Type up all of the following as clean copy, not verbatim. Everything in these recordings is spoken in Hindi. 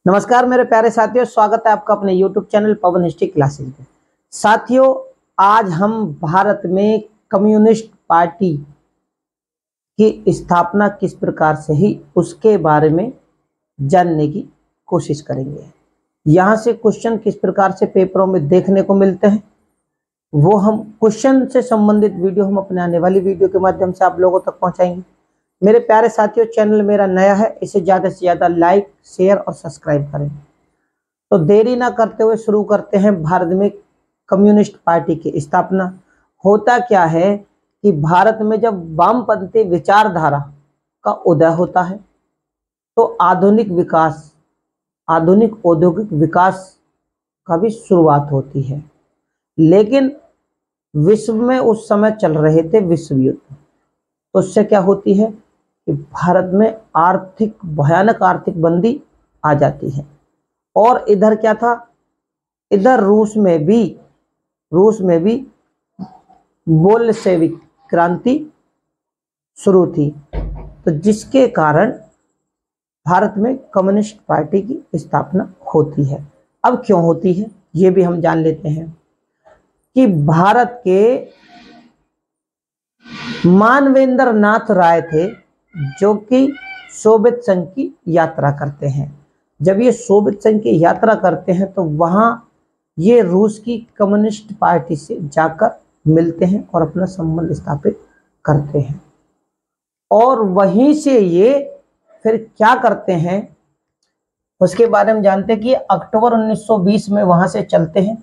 नमस्कार मेरे प्यारे साथियों, स्वागत है आपका अपने YouTube चैनल पवन हिस्ट्री क्लासेस में। साथियों, आज हम भारत में कम्युनिस्ट पार्टी की स्थापना किस प्रकार से हुई उसके बारे में जानने की कोशिश करेंगे। यहाँ से क्वेश्चन किस प्रकार से पेपरों में देखने को मिलते हैं, वो हम क्वेश्चन से संबंधित वीडियो हम अपने आने वाली वीडियो के माध्यम से आप लोगों तक पहुँचाएंगे। मेरे प्यारे साथियों, चैनल मेरा नया है, इसे ज़्यादा से ज़्यादा लाइक, शेयर और सब्सक्राइब करें। तो देरी ना करते हुए शुरू करते हैं। भारत में कम्युनिस्ट पार्टी की स्थापना होता क्या है कि भारत में जब वामपंथी विचारधारा का उदय होता है तो आधुनिक विकास, आधुनिक औद्योगिक विकास का भी शुरुआत होती है। लेकिन विश्व में उस समय चल रहे थे विश्व युद्ध, तो उससे क्या होती है कि भारत में भयानक आर्थिक मंदी आ जाती है। और इधर क्या था, इधर रूस में भी बोल्शेविक क्रांति शुरू थी, तो जिसके कारण भारत में कम्युनिस्ट पार्टी की स्थापना होती है। अब क्यों होती है ये भी हम जान लेते हैं कि भारत के मानवेंद्र नाथ राय थे, जो कि सोवियत संघ की यात्रा करते हैं। जब ये सोवियत संघ की यात्रा करते हैं तो वहाँ ये रूस की कम्युनिस्ट पार्टी से जाकर मिलते हैं और अपना संबंध स्थापित करते हैं। और वहीं से ये फिर क्या करते हैं उसके बारे में जानते हैं कि अक्टूबर 1920 में वहां से चलते हैं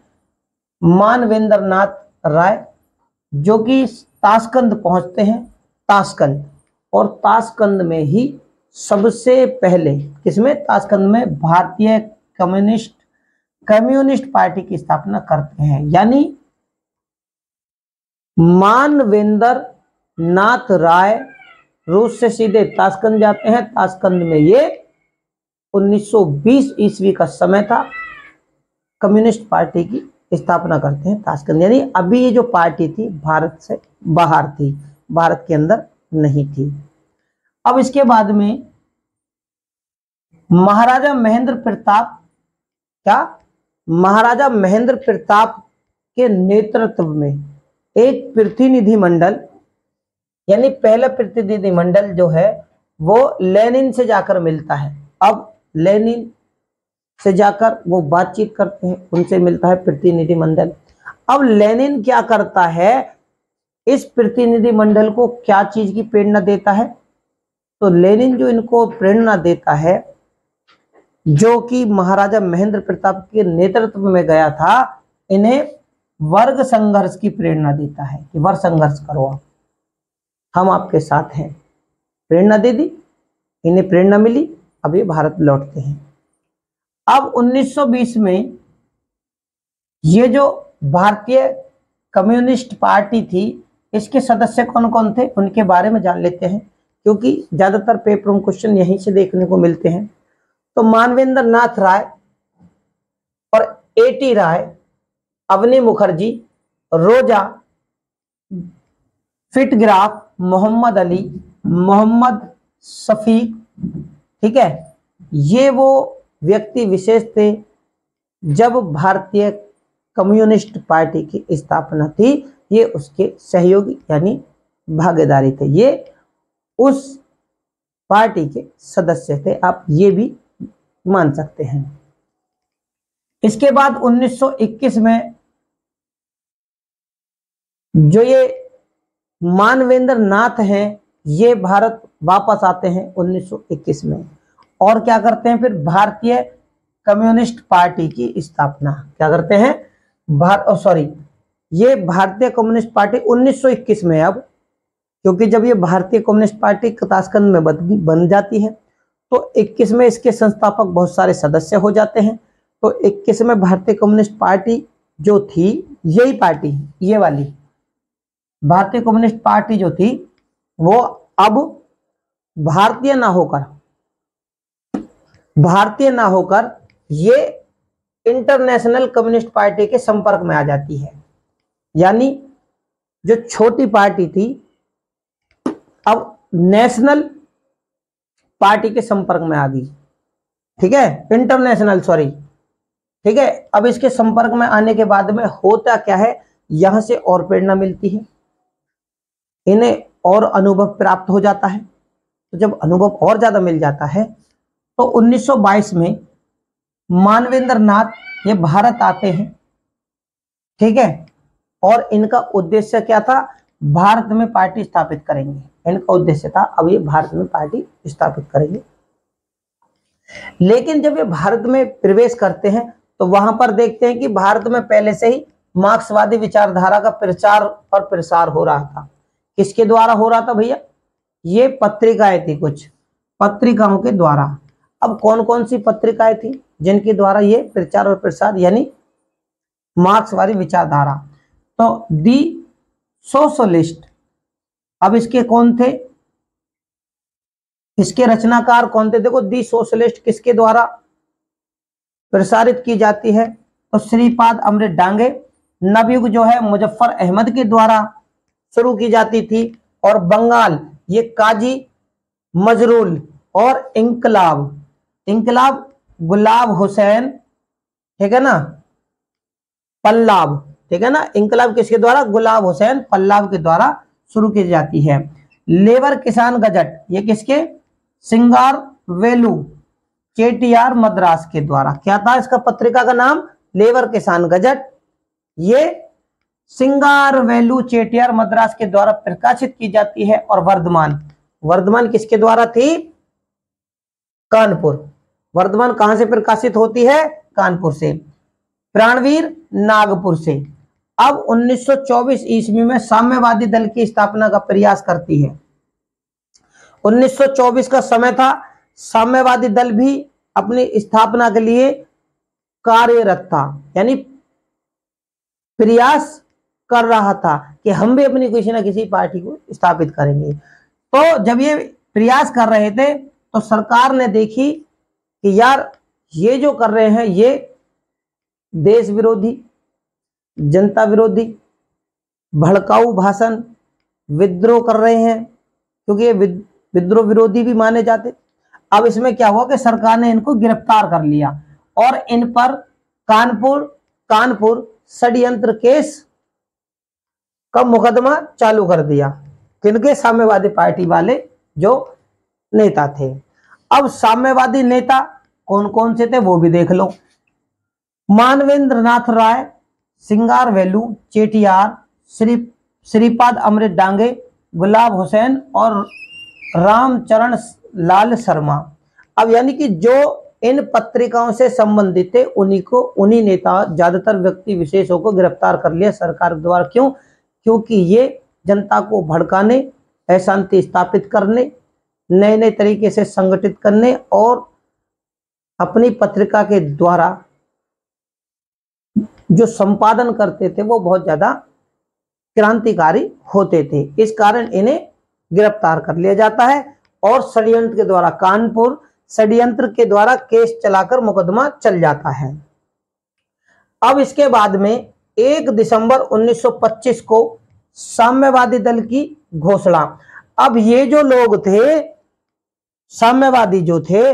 मानवेंद्र नाथ राय, जो कि ताशकंद पहुंचते हैं। ताशकंद, और ताशकंद में ही सबसे पहले किसमें, ताशकंद में भारतीय कम्युनिस्ट पार्टी की स्थापना करते हैं। यानी मानवेंद्र नाथ राय रूस से सीधे ताशकंद जाते हैं। ताशकंद में ये 1920 ईस्वी का समय था, कम्युनिस्ट पार्टी की स्थापना करते हैं ताशकंद। यानी अभी ये जो पार्टी थी भारत से बाहर थी, भारत के अंदर नहीं थी। अब इसके बाद में महाराजा महेंद्र प्रताप के नेतृत्व में एक प्रतिनिधि मंडल, यानी पहला प्रतिनिधि मंडल जो है वो लेनिन से जाकर मिलता है। अब लेनिन से जाकर वो बातचीत करते हैं, उनसे मिलता है प्रतिनिधि मंडल। अब लेनिन क्या करता है, इस प्रतिनिधि मंडल को क्या चीज की प्रेरणा देता है, तो लेनिन जो इनको प्रेरणा देता है, जो कि महाराजा महेंद्र प्रताप के नेतृत्व में गया था, इन्हें वर्ग संघर्ष की प्रेरणा देता है कि वर्ग संघर्ष करो, आप हम आपके साथ हैं। प्रेरणा दे दी, इन्हें प्रेरणा मिली, अब ये भारत लौटते हैं। अब 1920 में ये जो भारतीय कम्युनिस्ट पार्टी थी, इसके सदस्य कौन कौन थे उनके बारे में जान लेते हैं, क्योंकि ज्यादातर पेपर में क्वेश्चन यहीं से देखने को मिलते हैं। तो मानवेंद्र नाथ राय और एटी राय, अवनी मुखर्जी, रोजा फिटग्राफ, मोहम्मद अली, मोहम्मद शफीक, ठीक है, ये वो व्यक्ति विशेष थे जब भारतीय कम्युनिस्ट पार्टी की स्थापना थी। ये उसके सहयोगी यानी भागीदारी थे, ये उस पार्टी के सदस्य थे, आप ये भी मान सकते हैं। इसके बाद 1921 में जो ये मानवेंद्र नाथ हैं, ये भारत वापस आते हैं 1921 में, और क्या करते हैं, फिर भारतीय कम्युनिस्ट पार्टी की स्थापना क्या करते हैं, ये भारतीय कम्युनिस्ट पार्टी 1921 में, अब क्योंकि जब ये भारतीय कम्युनिस्ट पार्टी ताशकंद में बन जाती है तो 21 में इसके संस्थापक बहुत सारे सदस्य हो जाते हैं। तो 21 में भारतीय कम्युनिस्ट पार्टी जो थी, यही पार्टी, ये वाली भारतीय कम्युनिस्ट पार्टी जो थी, वो अब भारतीय ना होकर ये इंटरनेशनल कम्युनिस्ट पार्टी के संपर्क में आ जाती है। यानी जो छोटी पार्टी थी अब नेशनल पार्टी के संपर्क में आ गई। ठीक है, इंटरनेशनल, सॉरी, ठीक है। अब इसके संपर्क में आने के बाद में होता क्या है, यहां से और प्रेरणा मिलती है, इन्हें और अनुभव प्राप्त हो जाता है। तो जब अनुभव और ज्यादा मिल जाता है तो 1922 में मानवेंद्र नाथ ये भारत आते हैं, ठीक है। और इनका उद्देश्य क्या था, भारत में पार्टी स्थापित करेंगे। इनका उद्देश्य था अब ये भारत में पार्टी स्थापित करेंगे। लेकिन जब ये भारत में प्रवेश करते हैं तो वहां पर देखते हैं कि भारत में पहले से ही मार्क्सवादी विचारधारा का प्रचार और प्रसार हो रहा था। किसके द्वारा हो रहा था भैया, ये पत्रिकाएं थी, कुछ पत्रिकाओं के द्वारा। अब कौन कौन सी पत्रिकाएं थी जिनके द्वारा ये प्रचार और प्रसार, यानी मार्क्सवादी विचारधारा? तो दी सोशलिस्ट, अब इसके कौन थे, इसके रचनाकार कौन थे? देखो, दी सोशलिस्ट किसके द्वारा प्रसारित की जाती है? तो श्रीपाद अमृत डांगे। नवयुग जो है मुजफ्फर अहमद के द्वारा शुरू की जाती थी। और बंगाल ये काजी मजरूल। और इंकलाब, इंकलाब गुलाब हुसैन, ठीक है ना, पल्लाब, ठीक है ना। इंकलाब किसके द्वारा? गुलाब हुसैन पल्लाब के द्वारा शुरू की जाती है। लेबर किसान गजट ये किसके? सिंगार वेलू चेटियार मद्रास के द्वारा। क्या था इसका पत्रिका का नाम? लेबर किसान गजट। ये सिंगार वेलू चेटियार मद्रास के द्वारा प्रकाशित की जाती है। और वर्धमान, वर्धमान किसके द्वारा थी? कानपुर। वर्धमान कहां से प्रकाशित होती है? कानपुर से। प्राणवीर नागपुर से। अब 1924 ईस्वी में साम्यवादी दल की स्थापना का प्रयास करती है। 1924 का समय था, साम्यवादी दल भी अपनी स्थापना के लिए कार्यरत था, यानी प्रयास कर रहा था कि हम भी अपनी किसी ना किसी पार्टी को स्थापित करेंगे। तो जब ये प्रयास कर रहे थे तो सरकार ने देखी कि यार ये जो कर रहे हैं ये देश विरोधी, जनता विरोधी, भड़काऊ भाषण, विद्रोह कर रहे हैं, क्योंकि ये विद्रोह विरोधी भी माने जाते। अब इसमें क्या हुआ कि सरकार ने इनको गिरफ्तार कर लिया और इन पर कानपुर षड्यंत्र केस का मुकदमा चालू कर दिया। किनके? साम्यवादी पार्टी वाले जो नेता थे। अब साम्यवादी नेता कौन कौन से थे वो भी देख लो। मानवेंद्र नाथ राय, सिंगार वेलू चेटियार, श्रीपाद अमृत डांगे, गुलाब हुसैन और रामचरण लाल शर्मा। अब यानी कि जो इन पत्रिकाओं से संबंधित थे उन्हीं नेता, ज्यादातर व्यक्ति विशेषों को गिरफ्तार कर लिया सरकार द्वारा। क्यों? क्योंकि ये जनता को भड़काने, अशांति स्थापित करने, नए नए तरीके से संगठित करने और अपनी पत्रिका के द्वारा जो संपादन करते थे वो बहुत ज्यादा क्रांतिकारी होते थे। इस कारण इन्हें गिरफ्तार कर लिया जाता है और षड्यंत्र के द्वारा, कानपुर षड्यंत्र के द्वारा केस चलाकर मुकदमा चल जाता है। अब इसके बाद में 1 दिसंबर 1925 को साम्यवादी दल की घोषणा। अब ये जो लोग थे, साम्यवादी जो थे,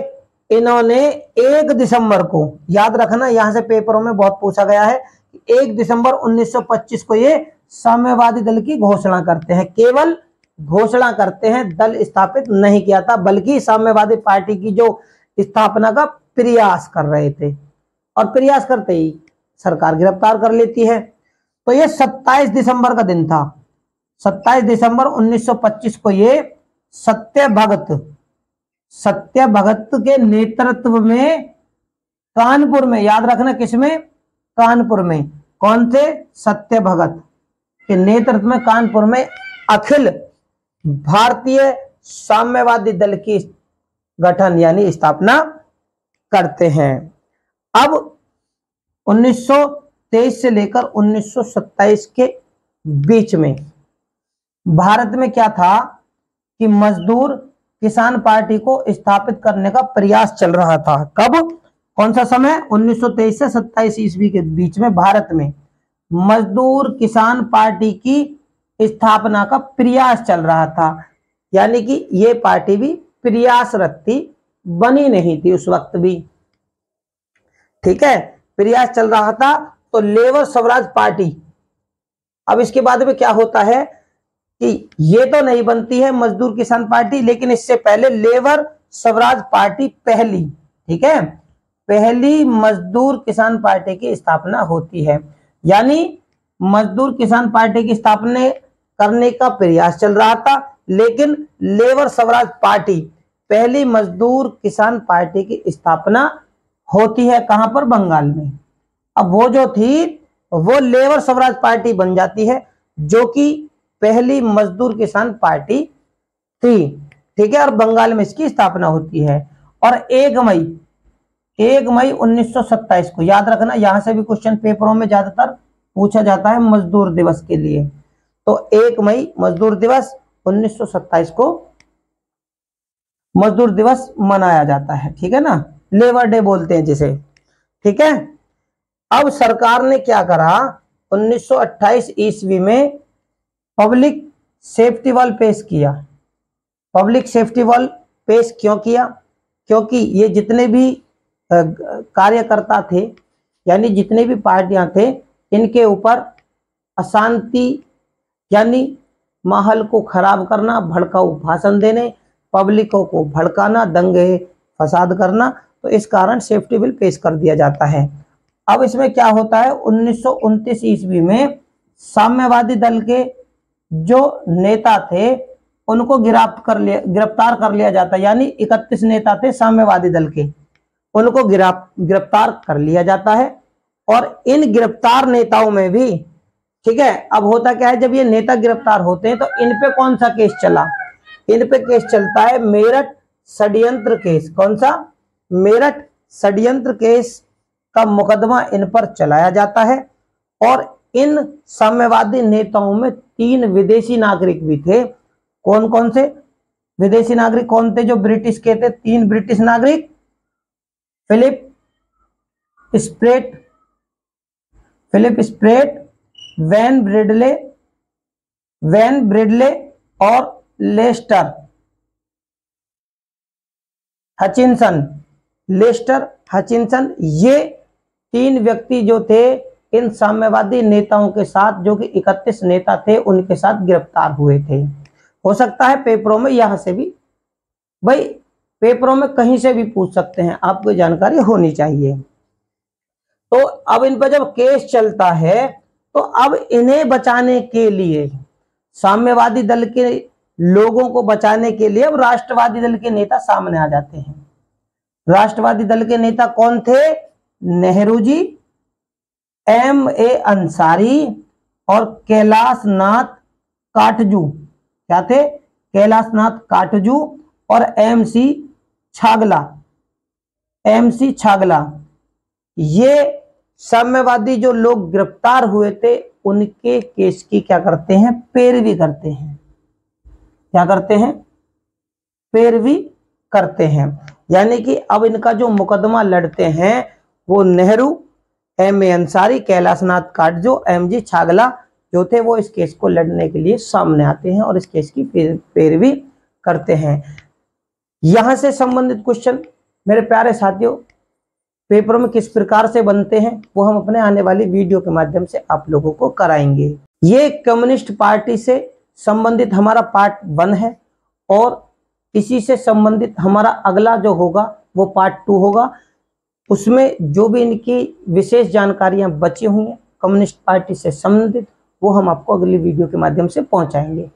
इन्होंने 1 दिसंबर को, याद रखना यहां से पेपरों में बहुत पूछा गया है, 1 दिसंबर 1925 को ये साम्यवादी दल की घोषणा करते हैं। केवल घोषणा करते हैं, दल स्थापित नहीं किया था, बल्कि साम्यवादी पार्टी की जो स्थापना का प्रयास कर रहे थे। और प्रयास करते ही सरकार गिरफ्तार कर लेती है। तो ये 27 दिसंबर का दिन था। 27 दिसंबर 1925 को ये सत्य भगत के नेतृत्व में कानपुर में, याद रखना किसमें? कानपुर में। कौन थे? सत्य भगत के नेतृत्व में कानपुर में अखिल भारतीय साम्यवादी दल की गठन यानी स्थापना करते हैं। अब 1923 से लेकर 1927 के बीच में भारत में क्या था कि मजदूर किसान पार्टी को स्थापित करने का प्रयास चल रहा था। कब? कौन सा समय? 1923 से 27 ईस्वी के बीच में भारत में मजदूर किसान पार्टी की स्थापना का प्रयास चल रहा था। यानी कि ये पार्टी भी प्रयासरत थी, बनी नहीं थी उस वक्त भी। ठीक है, प्रयास चल रहा था, तो लेबर स्वराज पार्टी। अब इसके बाद में क्या होता है कि ये तो नहीं बनती है मजदूर किसान पार्टी, लेकिन इससे पहले लेबर स्वराज पार्टी पहली, ठीक है, पहली मजदूर किसान पार्टी की स्थापना होती है। यानी मजदूर किसान पार्टी की स्थापना करने का प्रयास चल रहा था, लेकिन लेबर स्वराज पार्टी पहली मजदूर किसान पार्टी की स्थापना होती है। कहां पर? बंगाल में। अब वो जो थी वो लेबर स्वराज पार्टी बन जाती है, जो कि पहली मजदूर किसान पार्टी थी, ठीक है, और बंगाल में इसकी स्थापना होती है। और 1 मई 1927 को, याद रखना, यहां से भी क्वेश्चन पेपरों में ज्यादातर पूछा जाता है मजदूर दिवस के लिए। तो 1 मई मजदूर दिवस 1927 को मजदूर दिवस मनाया जाता है, ठीक है ना, लेबर डे बोलते हैं जिसे, ठीक है। अब सरकार ने क्या करा, 1928 ईस्वी में पब्लिक सेफ्टी वॉल पेश किया। पब्लिक सेफ्टी वॉल पेश क्यों किया? क्योंकि ये जितने भी कार्यकर्ता थे, यानी जितने भी पार्टियां थे, इनके ऊपर अशांति यानी माहौल को खराब करना, भड़काऊ भाषण देने, पब्लिकों को भड़काना, दंगे फसाद करना, तो इस कारण सेफ्टी बिल पेश कर दिया जाता है। अब इसमें क्या होता है, 1929 ईस्वी में साम्यवादी दल के जो नेता थे उनको गिरफ्तार कर लिया जाता है। यानी 31 नेता थे साम्यवादी दल के, उनको गिरफ्तार कर लिया जाता है। और इन गिरफ्तार नेताओं में भी, ठीक है, अब होता क्या है, जब ये नेता गिरफ्तार होते हैं तो इन पे कौन सा केस चला? इन पे केस चलता है मेरठ षड्यंत्र केस। कौन सा? मेरठ षड्यंत्र केस का मुकदमा इन पर चलाया जाता है। और इन साम्यवादी नेताओं में 3 विदेशी नागरिक भी थे। कौन कौन से विदेशी नागरिक कौन थे जो ब्रिटिश के थे? 3 ब्रिटिश नागरिक, फिलिप स्प्रेट, वैन ब्रिडले और लेस्टर हचिनसन। ये 3 व्यक्ति जो थे इन साम्यवादी नेताओं के साथ, जो कि 31 नेता थे, उनके साथ गिरफ्तार हुए थे। हो सकता है पेपरों में यहां से भी, भाई पेपरों में कहीं से भी पूछ सकते हैं, आपको जानकारी होनी चाहिए। तो अब इन पर जब केस चलता है तो अब इन्हें बचाने के लिए, साम्यवादी दल के लोगों को बचाने के लिए, अब राष्ट्रवादी दल के नेता सामने आ जाते हैं। राष्ट्रवादी दल के नेता कौन थे? नेहरू जी, M.A. अंसारी और कैलाश नाथ काटजू। क्या थे? कैलाश नाथ काटजू और MC छागला। ये साम्यवादी जो लोग गिरफ्तार हुए थे उनके केस की क्या करते हैं? पैरवी करते हैं। क्या करते हैं? पैरवी करते हैं। यानी कि अब इनका जो मुकदमा लड़ते हैं वो नेहरू, M.A. अंसारी, कैलाश नाथ काटजू, M.G. छागला जो थे, वो इस केस को लड़ने के लिए सामने आते हैं और इस केस की पैरवी करते हैं। यहां से संबंधित क्वेश्चन मेरे प्यारे साथियों पेपर में किस प्रकार से बनते हैं वो हम अपने आने वाली वीडियो के माध्यम से आप लोगों को कराएंगे। ये कम्युनिस्ट पार्टी से संबंधित हमारा पार्ट 1 है और इसी से संबंधित हमारा अगला जो होगा वो पार्ट 2 होगा। उसमें जो भी इनकी विशेष जानकारियां बची हुई हैं कम्युनिस्ट पार्टी से संबंधित, वो हम आपको अगली वीडियो के माध्यम से पहुंचाएंगे।